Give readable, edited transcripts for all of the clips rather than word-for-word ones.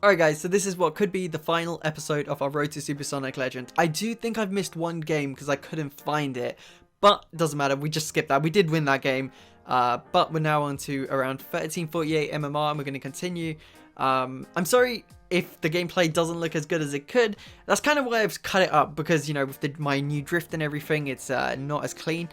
Alright guys, so this is what could be the final episode of our Road to Supersonic Legend. I do think I've missed one game because I couldn't find it, but it doesn't matter, we just skipped that. We did win that game, but we're now on to around 1348 MMR and we're going to continue. I'm sorry if the gameplay doesn't look as good as it could. That's kind of why I've cut it up, because, you know, with my new drift and everything, it's not as clean.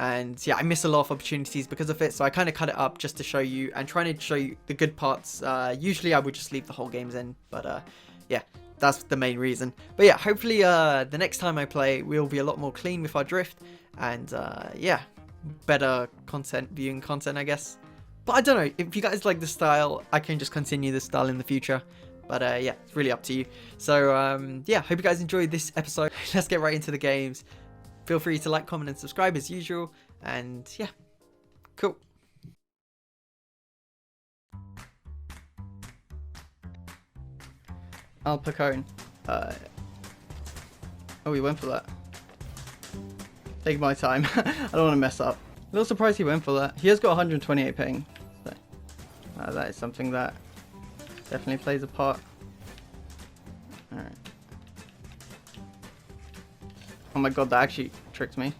And yeah, I miss a lot of opportunities because of it, so I kind of cut it up just to show you and trying to show you the good parts. Usually I would just leave the whole games in, but yeah, that's the main reason. But yeah, hopefully the next time I play we'll be a lot more clean with our drift, and yeah, better viewing content, I guess. But I don't know, if you guys like the style, I can just continue this style in the future. But yeah, it's really up to you. So yeah, hope you guys enjoyed this episode. Let's get right into the games. Feel free to like, comment, and subscribe as usual. And yeah, cool. Al Pacone. Oh, he went for that. Take my time. I don't want to mess up. A little surprised he went for that. He has got 128 ping. So, that is something that definitely plays a part. Alright. Oh my god, that actually tricked me.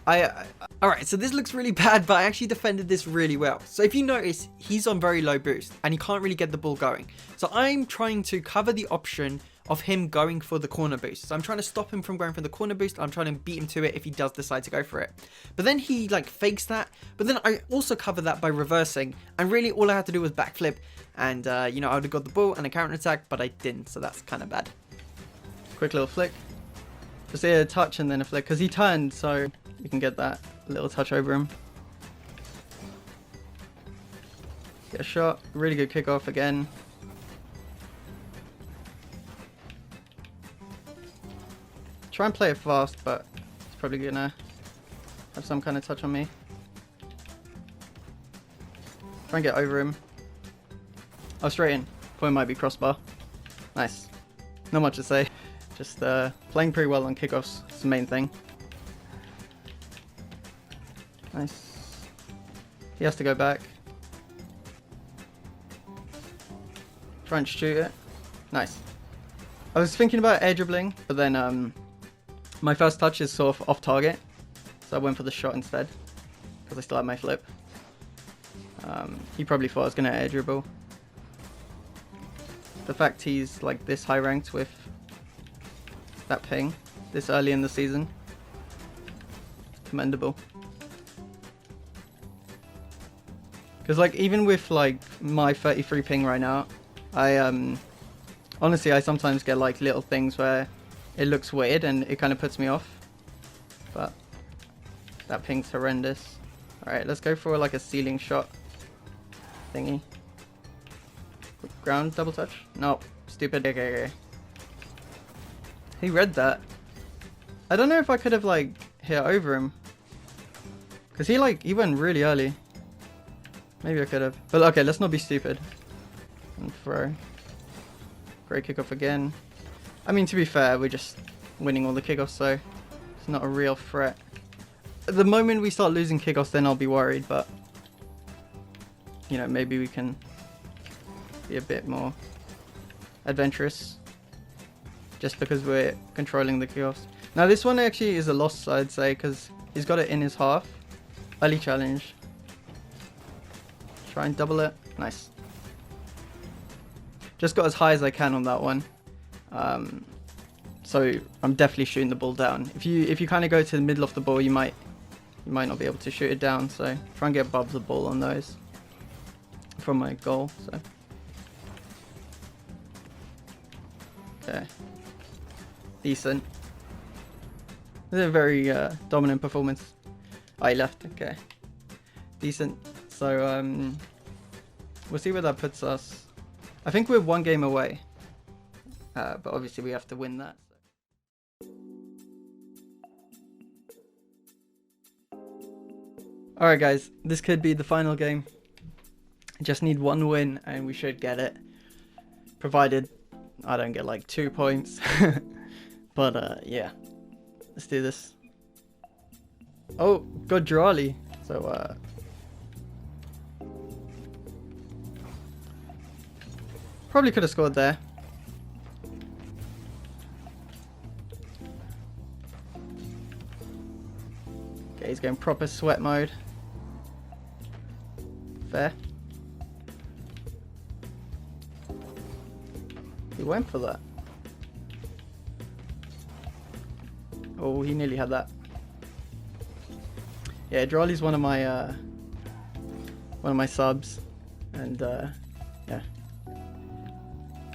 Alright, so this looks really bad, but I actually defended this really well. So if you notice, he's on very low boost, and he can't really get the ball going. So I'm trying to cover the option of him going for the corner boost. So I'm trying to stop him from going for the corner boost. I'm trying to beat him to it if he does decide to go for it. But then he like fakes that. But then I also cover that by reversing. And really all I had to do was backflip. And you know, I would have got the ball and a counter attack, but I didn't. So that's kind of bad. Quick little flick. Just a touch and then a flick. Because he turned, so you can get that little touch over him. Get a shot. Really good kickoff again. Try and play it fast, but it's probably gonna have some kind of touch on me. Try and get over him. Oh, straight in. Thought it might be crossbar. Nice. Not much to say. Just playing pretty well on kickoffs. It's the main thing. Nice. He has to go back. Try and shoot it. Nice. I was thinking about air dribbling, but then my first touch is sort of off target, so I went for the shot instead because I still had my flip. He probably thought I was going to air dribble. The fact he's like this high ranked with that ping this early in the season, commendable. Because like even with like my 33 ping right now, I honestly I sometimes get like little things where it looks weird and it kind of puts me off, but that ping's horrendous. Alright, let's go for like a ceiling shot thingy. Ground double touch? No, stupid. Okay. He read that. I don't know if I could have like hit over him, because he went really early. Maybe I could have, but okay, let's not be stupid. And throw. Great kickoff again. I mean, to be fair, we're just winning all the kickoffs, so it's not a real threat. At the moment we start losing kickoffs, then I'll be worried, but you know, maybe we can be a bit more adventurous just because we're controlling the kickoffs. Now this one actually is a loss, I'd say, because he's got it in his half. Early challenge. Try and double it. Nice. Just got as high as I can on that one. So I'm definitely shooting the ball down. If you kind of go to the middle of the ball, you might not be able to shoot it down. So try and get above the ball on those from my goal. So okay, decent. This is a very dominant performance. I left. Okay, decent. So we'll see where that puts us. I think we're one game away. But obviously we have to win that. Alright guys, this could be the final game. I just need one win and we should get it. Provided I don't get like 2 points. But yeah, let's do this. Oh, got Drawley. So Probably could have scored there. Okay, he's going proper sweat mode. Fair. He went for that. Oh, he nearly had that. Yeah, Drawley's one of my subs, and yeah,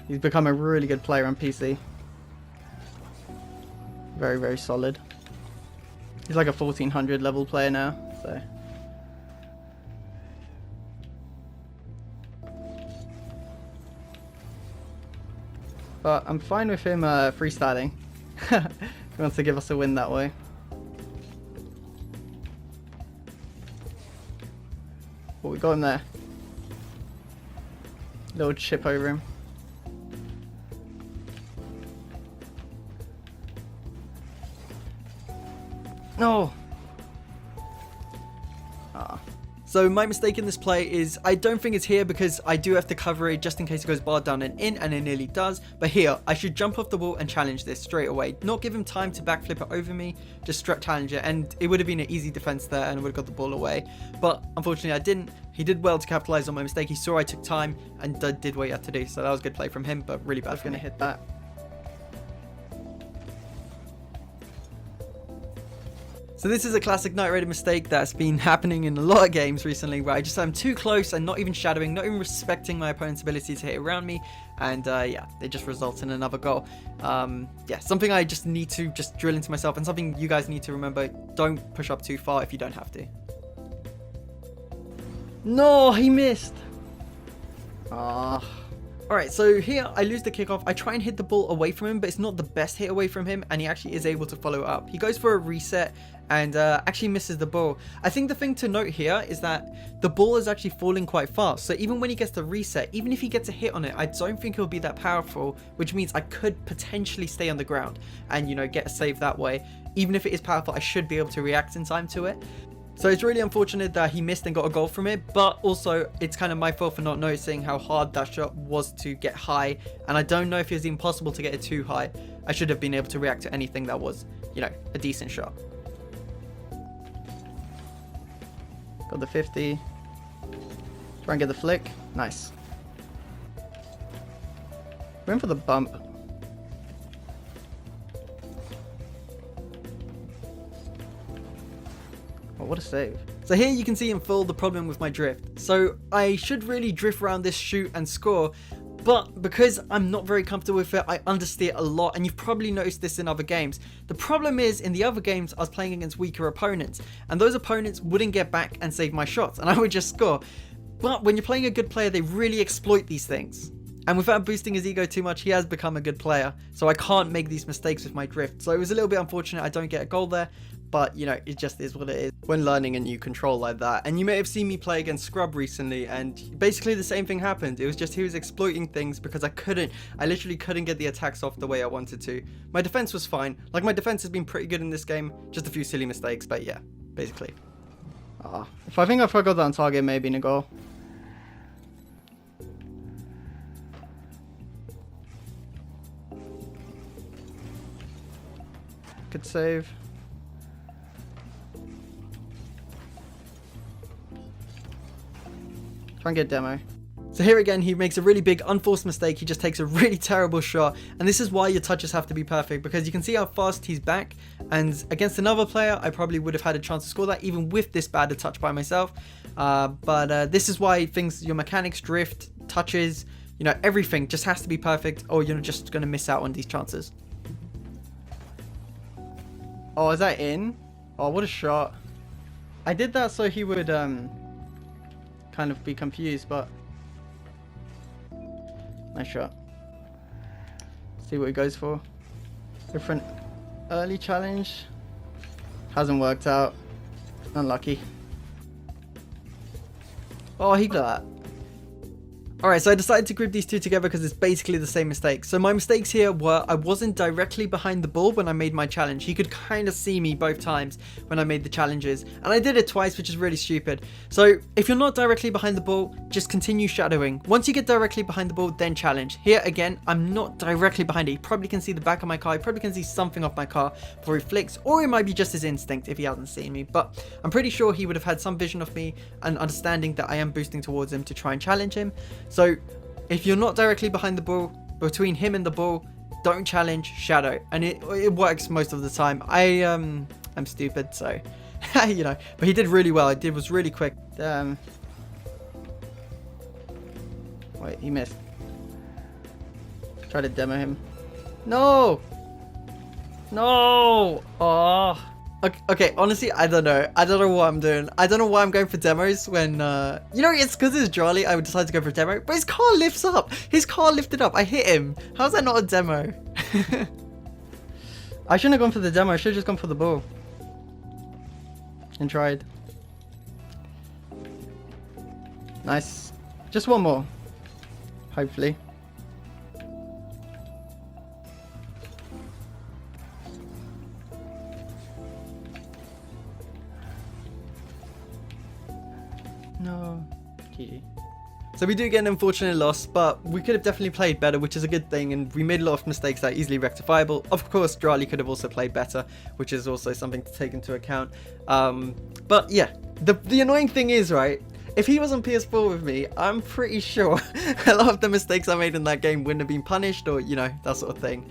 he's become a really good player on PC. Very, very solid. He's like a 1400 level player now, so. But I'm fine with him freestyling. He wants to give us a win that way. Oh, we got him there. Little chip over him. No! Ah. So my mistake in this play is I don't think it's here because I do have to cover it just in case it goes bar down and in, and it nearly does. But here, I should jump off the wall and challenge this straight away. Not give him time to backflip it over me, just strut challenge it, and it would have been an easy defense there and I would have got the ball away. But unfortunately I didn't. He did well to capitalize on my mistake. He saw I took time and did what he had to do. So that was a good play from him, but really bad. I was going to hit that. So this is a classic NightRyder mistake that's been happening in a lot of games recently, where I just am too close and not even shadowing, not even respecting my opponent's ability to hit around me, and yeah, it just results in another goal. Yeah, something I just need to just drill into myself, and something you guys need to remember: don't push up too far if you don't have to. No, he missed. Ah. Alright, so here I lose the kickoff. I try and hit the ball away from him, but it's not the best hit away from him, and he actually is able to follow up. He goes for a reset and actually misses the ball. I think the thing to note here is that the ball is actually falling quite fast, so even when he gets the reset, even if he gets a hit on it, I don't think it'll be that powerful, which means I could potentially stay on the ground and, you know, get a save that way. Even if it is powerful, I should be able to react in time to it. So it's really unfortunate that he missed and got a goal from it, but also it's kind of my fault for not noticing how hard that shot was to get high, and I don't know if it was even possible to get it too high. I should have been able to react to anything that was, you know, a decent shot. Got the 50. Try and get the flick. Nice. Went for the bump. Oh, what a save. So here you can see in full the problem with my drift. So I should really drift around this shoot and score, but because I'm not very comfortable with it, I understeer a lot, and you've probably noticed this in other games. The problem is, in the other games, I was playing against weaker opponents, and those opponents wouldn't get back and save my shots, and I would just score. But when you're playing a good player, they really exploit these things. And without boosting his ego too much, he has become a good player, so I can't make these mistakes with my drift. So it was a little bit unfortunate I don't get a goal there, but you know, it just is what it is when learning a new control like that. And you may have seen me play against Scrub recently, and basically the same thing happened. It was just he was exploiting things because I literally couldn't get the attacks off the way I wanted to. My defense was fine. Like, my defense has been pretty good in this game, just a few silly mistakes, but yeah, basically. If I think I forgot that on target, it may have been a goal. Good save. Try and get demo. So here again, he makes a really big unforced mistake. He just takes a really terrible shot, and this is why your touches have to be perfect, because you can see how fast he's back, and against another player I probably would have had a chance to score that even with this bad a touch by myself. But this is why your mechanics, drift, touches, you know, everything just has to be perfect, or you're just going to miss out on these chances. Oh, is that in? Oh, what a shot. I did that so he would kind of be confused, but nice shot. See what he goes for. Different early challenge. Hasn't worked out. Unlucky. Oh, he got that. Alright, so I decided to group these two together because it's basically the same mistake. So my mistakes here were I wasn't directly behind the ball when I made my challenge. He could kind of see me both times when I made the challenges. And I did it twice, which is really stupid. So if you're not directly behind the ball, just continue shadowing. Once you get directly behind the ball, then challenge. Here again, I'm not directly behind it. He probably can see the back of my car. He probably can see something off my car before he flicks. Or it might be just his instinct if he hasn't seen me. But I'm pretty sure he would have had some vision of me and understanding that I am boosting towards him to try and challenge him. So if you're not directly behind the ball, between him and the ball, don't challenge, shadow. And it works most of the time. I'm stupid, so, you know. But he did really well. It was really quick. Wait, he missed. Try to demo him. No! No! Oh. Okay, honestly, I don't know. I don't know what I'm doing. I don't know why I'm going for demos when, you know, it's because it's Jolly. I would decide to go for a demo, but his car lifts up. His car lifted up. I hit him. How's that not a demo? I shouldn't have gone for the demo. I should have just gone for the ball. And tried. Nice. Just one more. Hopefully. No. GG. So we do get an unfortunate loss, but we could have definitely played better, which is a good thing, and we made a lot of mistakes that are easily rectifiable. Of course, Drali could have also played better, which is also something to take into account. But yeah, the annoying thing is, right, if he was on PS4 with me, I'm pretty sure a lot of the mistakes I made in that game wouldn't have been punished, or, you know, that sort of thing.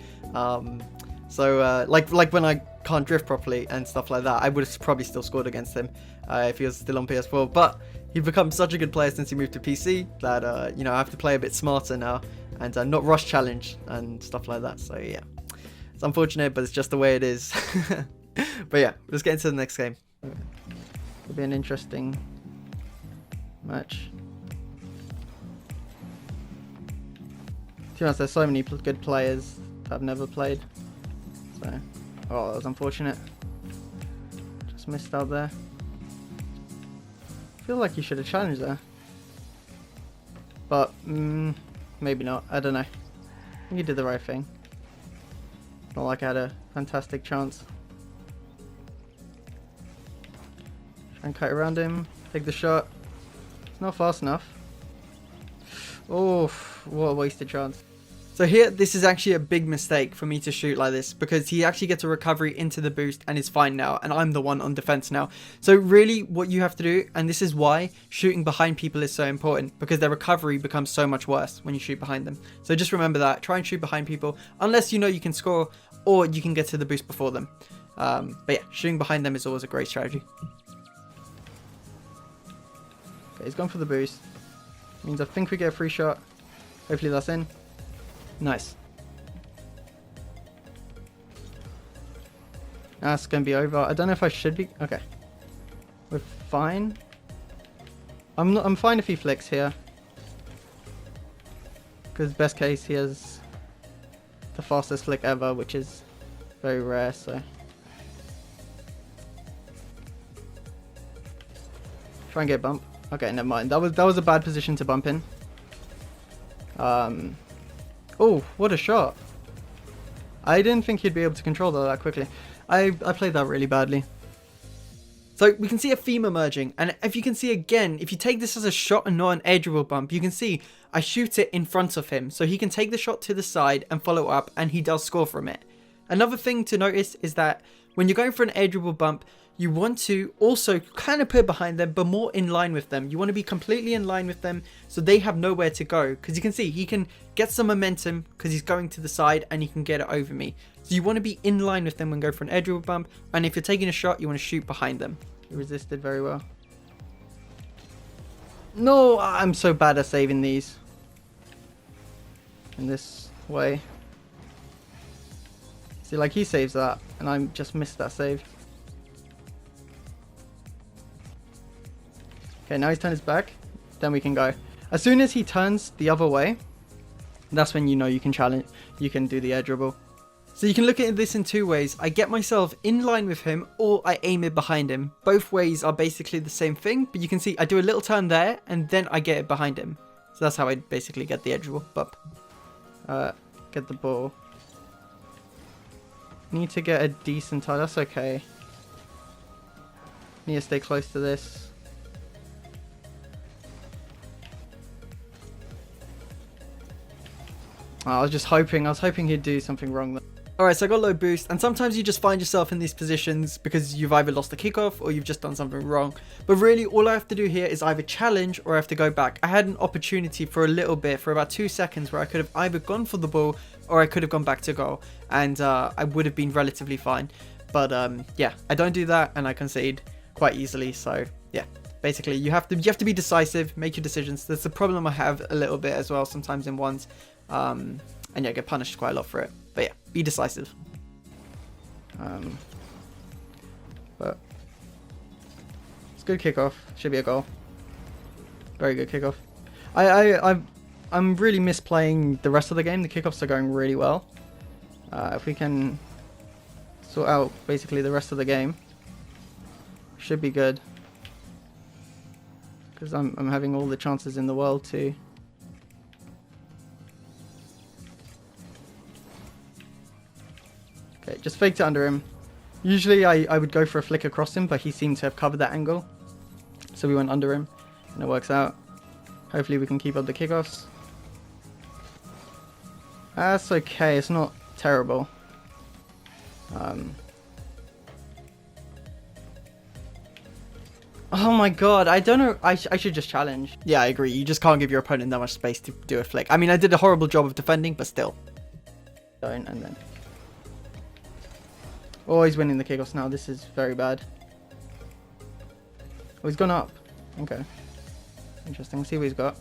Like when I can't drift properly and stuff like that, I would have probably still scored against him if he was still on PS4. But he's become such a good player since he moved to PC that, you know, I have to play a bit smarter now and not rush challenge and stuff like that. So yeah, it's unfortunate, but it's just the way it is. But yeah, let's get into the next game. It'll be an interesting match. To be honest, there's so many good players that I've never played. So, oh, that was unfortunate. Just missed out there. I feel like you should have challenged there. But, maybe not. I don't know. I think you did the right thing. Not like I had a fantastic chance. Try and cut around him. Take the shot. It's not fast enough. Oh, what a wasted chance. So here, this is actually a big mistake for me to shoot like this, because he actually gets a recovery into the boost and is fine now, and I'm the one on defense now. So really what you have to do, and this is why shooting behind people is so important, because their recovery becomes so much worse when you shoot behind them. So just remember that. Try and shoot behind people, unless you know you can score or you can get to the boost before them. But yeah, shooting behind them is always a great strategy. Okay, he's gone for the boost. Means I think we get a free shot. Hopefully that's in. Nice. That's gonna be over. I don't know if I should be. Okay, we're fine. I'm fine if he flicks here, because best case he has the fastest flick ever, which is very rare. So try and get bump. Okay, never mind. That was a bad position to bump in. Oh, what a shot. I didn't think he'd be able to control that quickly. I played that really badly. So we can see a theme emerging, and if you can see again, if you take this as a shot and not an edgeable bump, you can see I shoot it in front of him, so he can take the shot to the side and follow up, and he does score from it. Another thing to notice is that when you're going for an edgeable bump, you want to also kind of put behind them, but more in line with them. You want to be completely in line with them so they have nowhere to go. Because you can see he can get some momentum because he's going to the side and he can get it over me. So you want to be in line with them when going for an edgeable bump. And if you're taking a shot, you want to shoot behind them. He resisted very well. No, I'm so bad at saving these in this way. See, like he saves that and I just missed that save. Okay, now he's turned his back, then we can go. As soon as he turns the other way, that's when you know you can challenge, you can do the edgeable. So you can look at this in two ways. I get myself in line with him, or I aim it behind him. Both ways are basically the same thing, but you can see I do a little turn there, and then I get it behind him. So that's how I basically get the edge bump. Get the ball. Need to get a decent tie. That's okay. Need to stay close to this. Oh, I was hoping he'd do something wrong there. Alright, so I got low boost, and sometimes you just find yourself in these positions because you've either lost the kickoff or you've just done something wrong. But really, all I have to do here is either challenge or I have to go back. I had an opportunity for a little bit, for about 2 seconds, where I could have either gone for the ball or I could have gone back to goal, and I would have been relatively fine. But yeah, I don't do that, and I concede quite easily. So yeah, basically you have to be decisive, make your decisions. That's the problem I have a little bit as well sometimes in ones, and yeah, I get punished quite a lot for it. But yeah, be decisive. But it's a good kickoff. Should be a goal. Very good kickoff. I'm really misplaying the rest of the game. The kickoffs are going really well. If we can sort out basically the rest of the game, should be good. Because I'm having all the chances in the world to. Okay, just faked it under him. Usually I would go for a flick across him, but he seemed to have covered that angle. So we went under him, and it works out. Hopefully we can keep up the kickoffs. That's okay, it's not terrible. Oh my god, I don't know, I should just challenge. Yeah, I agree, you just can't give your opponent that much space to do a flick. I mean, I did a horrible job of defending, but still. Don't, and then. Oh, he's winning the kickoffs now. This is very bad. Oh, he's gone up. Okay. Interesting. Let's see what he's got.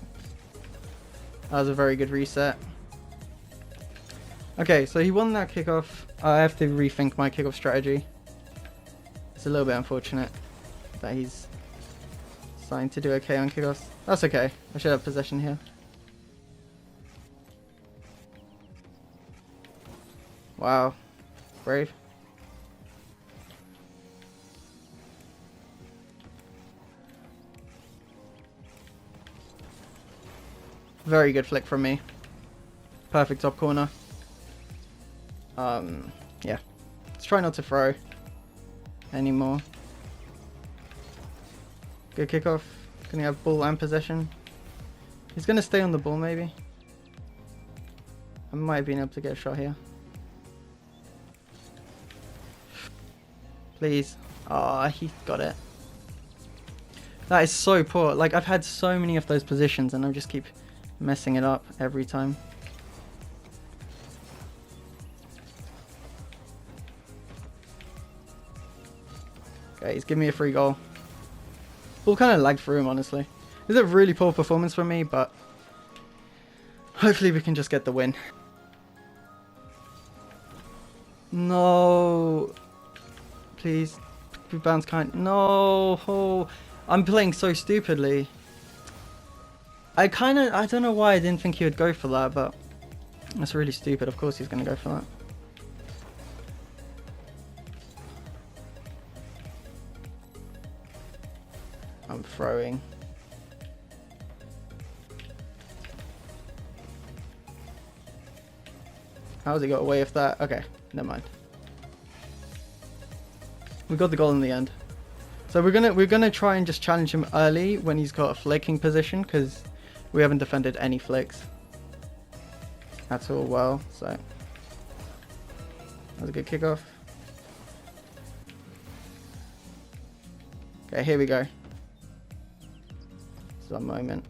That was a very good reset. Okay, so he won that kickoff. I have to rethink my kickoff strategy. It's a little bit unfortunate that he's starting to do okay on kickoffs. That's okay. I should have possession here. Wow. Brave. Very good flick from me. Perfect top corner. Yeah. Let's try not to throw anymore. Good kickoff. Can he have ball and possession? He's going to stay on the ball maybe. I might have been able to get a shot here. Please. Ah, he got it. That is so poor. Like, I've had so many of those positions and I just keep messing it up every time. Okay, he's giving me a free goal. Ball kind of lagged through him, honestly. It's a really poor performance from me, but hopefully we can just get the win. No. Please. Bounce kind. No. Oh, I'm playing so stupidly. I don't know why I didn't think he would go for that, but that's really stupid. Of course he's going to go for that. I'm throwing. How's he got away with that? Okay, never mind. We got the goal in the end. So we're gonna try and just challenge him early when he's got a flicking position, because we haven't defended any flicks at all well. So that was a good kickoff. Okay, here we go. This is our moment.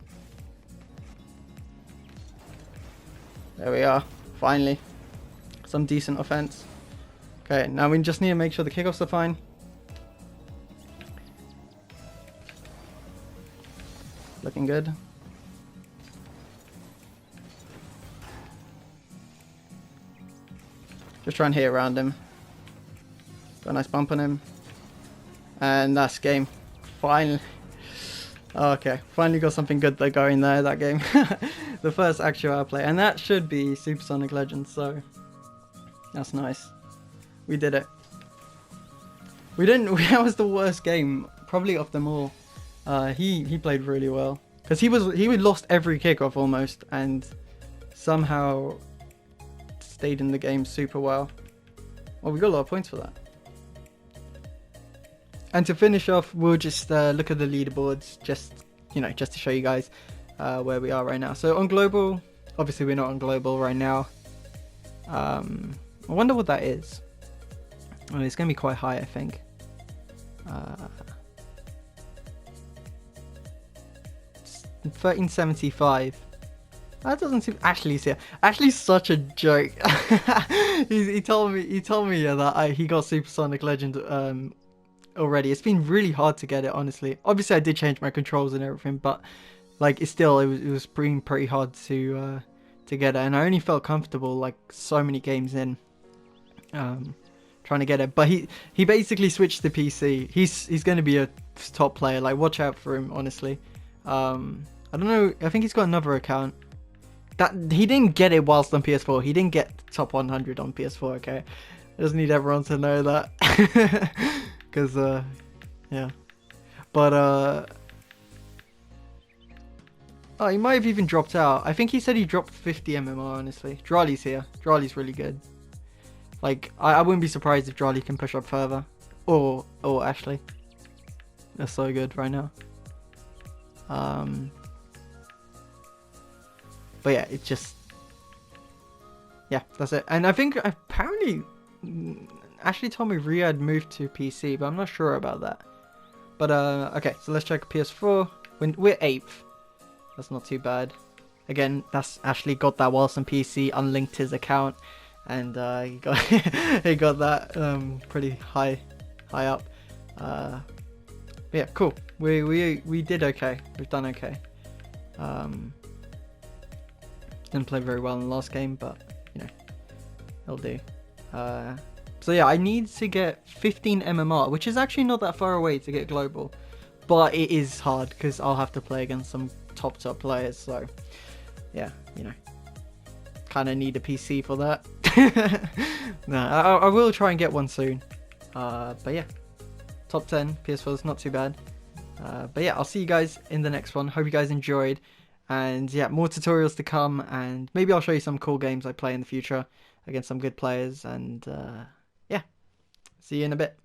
There we are. Finally, some decent offense. Okay, now we just need to make sure the kickoffs are fine. Looking good. Just try and hit around him. Got a nice bump on him. And that's game. Finally. Okay, finally got something good going there, that game. The first actual outplay. And that should be Supersonic Legends, so that's nice. We did it. That was the worst game, probably of them all. He played really well. because he lost every kickoff almost, and somehow stayed in the game super well. Well, we got a lot of points for that. And to finish off, we'll just look at the leaderboards, just to show you guys where we are right now. So on global, obviously we're not on global right now. I wonder what that is. Well, it's gonna be quite high, I think. 1375. That doesn't seem. Ashley's here. Ashley's such a joke. he told me that he got Supersonic Legend already. It's been really hard to get it, honestly. Obviously I did change my controls and everything, but like it was pretty hard to get it, and I only felt comfortable like so many games in trying to get it. But he basically switched to PC. He's going to be a top player. Like, watch out for him, honestly. I don't know, I think he's got another account that he didn't get it whilst on PS4. He didn't get top 100 on PS4. Okay, I just need everyone to know that. Because yeah, but oh, he might have even dropped out. I think he said he dropped 50 MMR, honestly. Drali's here. Drali's really good. Like, I wouldn't be surprised if Drali can push up further. Or Ashley. They're so good right now. But yeah, it's just, yeah, that's it. And I think apparently Ashley told me Riyadh moved to PC, but I'm not sure about that. But okay, so let's check PS4. We're 8th. That's not too bad. Again, that's Ashley got that whilst on PC, unlinked his account, and he got he got that pretty high up. Yeah, cool. We did okay. We've done okay. Didn't play very well in the last game, but it'll do. So yeah, I need to get 15 MMR, which is actually not that far away to get global, but it is hard because I'll have to play against some top players. So yeah, kind of need a PC for that. No, I will try and get one soon. But yeah, top 10 PS4 is not too bad. But yeah, I'll see you guys in the next one. Hope you guys enjoyed. And yeah, more tutorials to come, and maybe I'll show you some cool games I play in the future against some good players. And yeah, see you in a bit.